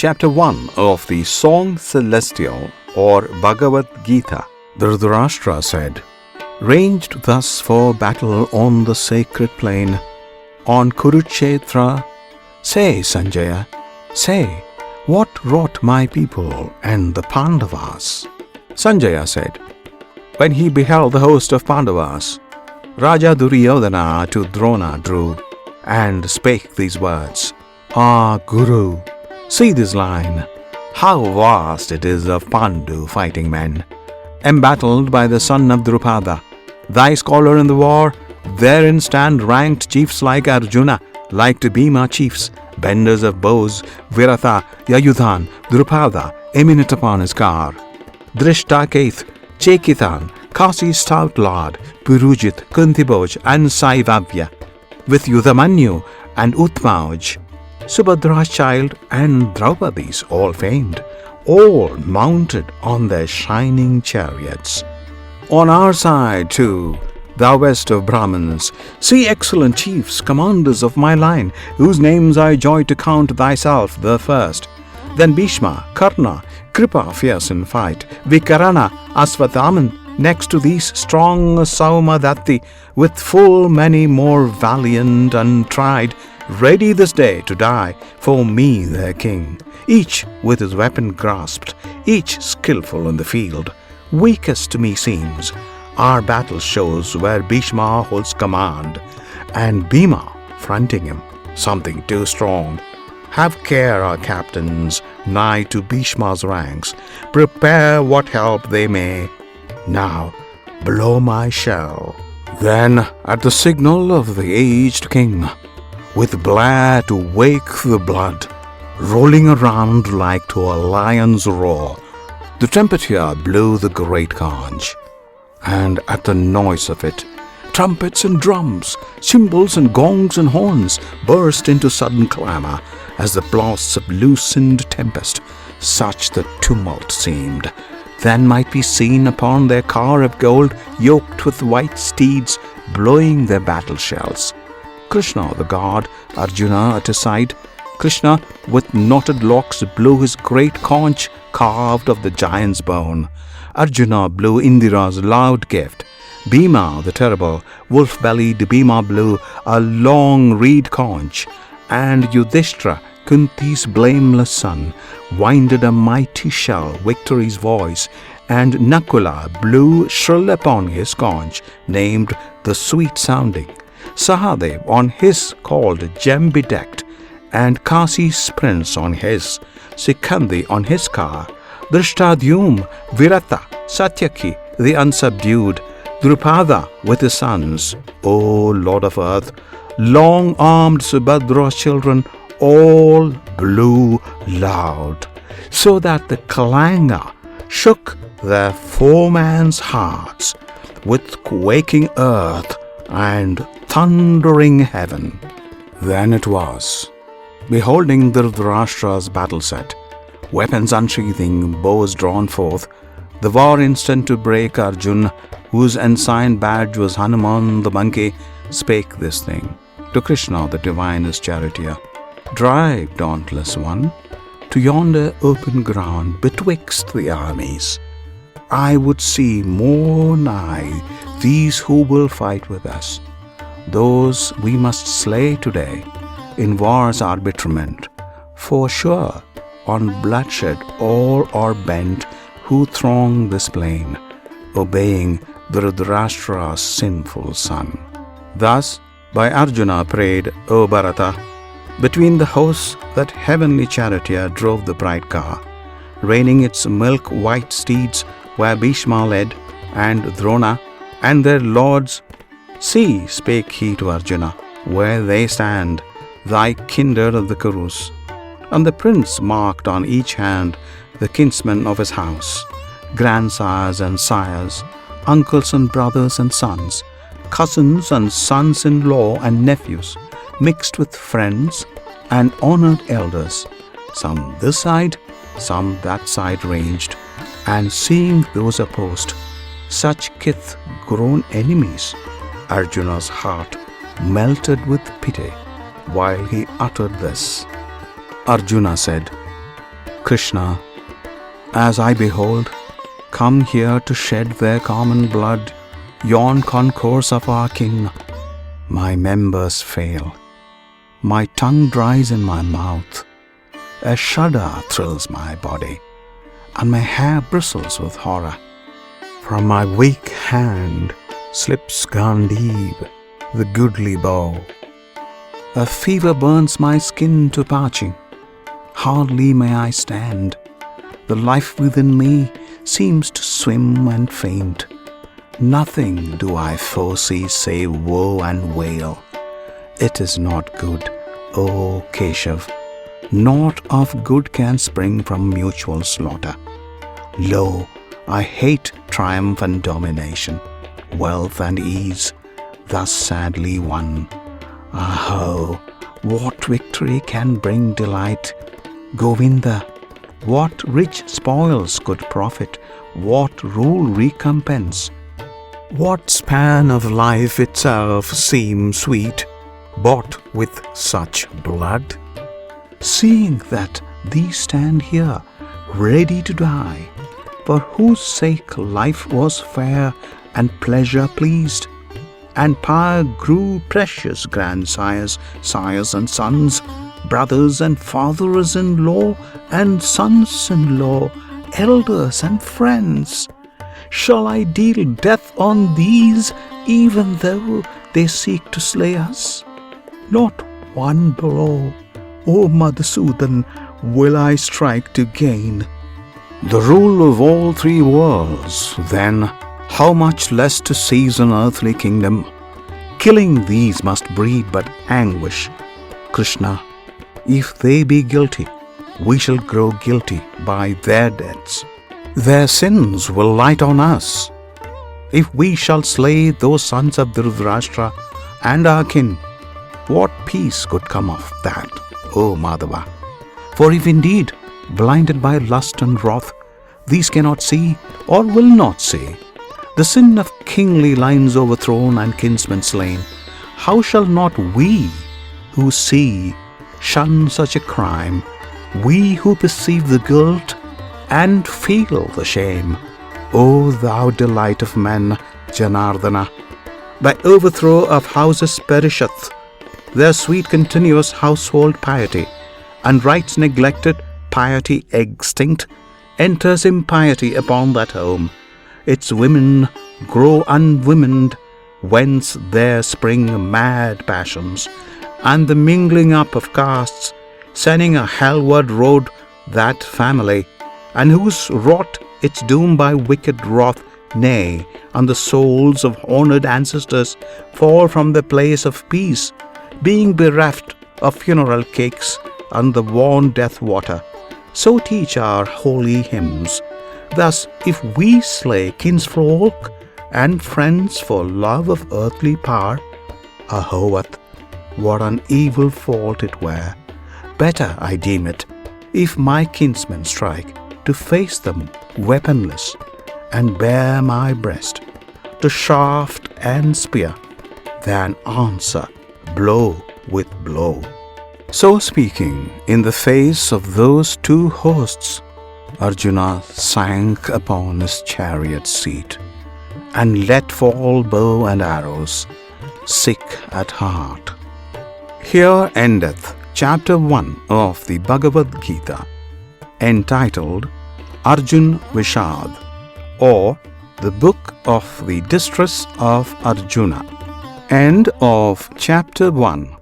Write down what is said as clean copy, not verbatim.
Chapter 1 of the Song Celestial or Bhagavad Gita. Dhritarashtra said, ranged thus for battle on the sacred plain, on Kurukshetra, say, Sanjaya, say, what wrought my people and the Pandavas? Sanjaya said, when he beheld the host of Pandavas, Raja Duryodhana to Drona drew, and spake these words, Ah, Guru, see this line, how vast it is of Pandu fighting men, embattled by the son of Drupada, thy scholar in the war. Therein stand ranked chiefs like Arjuna, like to Bhima chiefs, benders of bows, Virata, Yayudhan, Drupada, eminent upon his car, Drishtaketh, Chekitan, Kasi stout lord, Purujit, Kuntiboj, and Saivavya, with Yudhamanyu and Utmauj, Subhadra's child and Draupadi's all famed, all mounted on their shining chariots. On our side too, thou best of Brahmins, see excellent chiefs, commanders of my line, whose names I joy to count thyself the first. Then Bhishma, Karna, Kripa fierce in fight, Vikarana, Asvathaman, next to these strong Saumadatti, with full many more valiant and tried, ready this day to die for me their king, each with his weapon grasped, each skillful in the field. Weakest to me seems our battle shows where Bhishma holds command, and Bhima fronting him, something too strong. Have care, our captains, nigh to Bhishma's ranks, prepare what help they may. Now blow my shell. Then at the signal of the aged king, with blare to wake the blood, rolling around like to a lion's roar, the trumpeter blew the great conch, and at the noise of it, trumpets and drums, cymbals and gongs and horns burst into sudden clamor, as the blasts of loosened tempest. Such the tumult seemed. Then might be seen upon their car of gold, yoked with white steeds, blowing their battle shells, Krishna the god, Arjuna at his side. Krishna with knotted locks blew his great conch carved of the giant's bone. Arjuna blew Indira's loud gift. Bhima the terrible, wolf-bellied Bhima blew a long reed conch, and Yudhishthira, Kunti's blameless son, winded a mighty shell, victory's voice, and Nakula blew shrill upon his conch, named the sweet-sounding. Sahadev on his called gem-bedecked, and Kasi's prince on his, Sikandi on his car, Drishtadhyum, Virata, Satyaki the unsubdued, Drupada with his sons, O Lord of earth, long-armed Subhadra's children, all blew loud, so that the clangor shook their foemen's hearts, with quaking earth and thundering heaven. Then it was, beholding Dhritarashtra's battle set, weapons unsheathing, bows drawn forth, the war instant to break, Arjuna, whose ensign badge was Hanuman the monkey, spake this thing to Krishna the divinest charioteer, drive, dauntless one, to yonder open ground betwixt the armies. I would see more nigh these who will fight with us. Those we must slay today in war's arbitrament, for sure on bloodshed all are bent who throng this plain, obeying Dhritarashtra's sinful son. Thus by Arjuna prayed, O Bharata, between the hosts that heavenly charioteer drove the bright car, reining its milk-white steeds where Bhishma led, and Drona and their lords. See, spake he to Arjuna, where they stand, thy kindred of the Kurus, and the prince marked on each hand the kinsmen of his house, grandsires and sires, uncles and brothers and sons, cousins and sons-in-law and nephews, mixed with friends and honored elders, some this side, some that side ranged, and seeing those opposed, such kith grown enemies, Arjuna's heart melted with pity while he uttered this. Arjuna said, Krishna, as I behold, come here to shed their common blood, yon concourse of our kin, my members fail, my tongue dries in my mouth, a shudder thrills my body, and my hair bristles with horror. From my weak hand slips Gandhiv, the goodly bow. A fever burns my skin to parching. Hardly may I stand. The life within me seems to swim and faint. Nothing do I foresee save woe and wail. It is not good, O Keshav. Naught of good can spring from mutual slaughter. Lo, I hate triumph and domination, wealth and ease, thus sadly won. Aho, what victory can bring delight? Govinda, what rich spoils could profit? What rule recompense? What span of life itself seems sweet, bought with such blood? Seeing that these stand here, ready to die, for whose sake life was fair and pleasure pleased, and power grew precious, grandsires, sires and sons, brothers and fathers-in-law and sons-in-law, elders and friends. Shall I deal death on these, even though they seek to slay us? Not one blow, O Madhusudan, will I strike to gain the rule of all three worlds. Then how much less to seize an earthly kingdom? Killing these must breed but anguish. Krishna, if they be guilty, we shall grow guilty by their deaths. Their sins will light on us. If we shall slay those sons of Dhritarashtra and our kin, what peace could come of that, O Madhava? For if indeed, blinded by lust and wrath, these cannot see or will not see the sin of kingly lines overthrown and kinsmen slain, how shall not we who see shun such a crime, we who perceive the guilt and feel the shame? O thou delight of men, Janardana, by overthrow of houses perisheth their sweet continuous household piety, and rites neglected, piety extinct, enters impiety upon that home. Its women grow unwomened, whence there spring mad passions, and the mingling up of castes, sending a hellward road that family, and whose wrought its doom by wicked wrath, nay, and the souls of honored ancestors fall from the place of peace, being bereft of funeral cakes and the worn death water. So teach our holy hymns. Thus, if we slay kinsfolk and friends for love of earthly power, Ahovath, what an evil fault it were. Better, I deem it, if my kinsmen strike, to face them weaponless, and bare my breast to shaft and spear, than answer blow with blow. So speaking, in the face of those two hosts, Arjuna sank upon his chariot seat, and let fall bow and arrows, sick at heart. Here endeth Chapter 1 of the Bhagavad Gita, entitled Arjun Vishad, or the Book of the Distress of Arjuna. End of Chapter 1.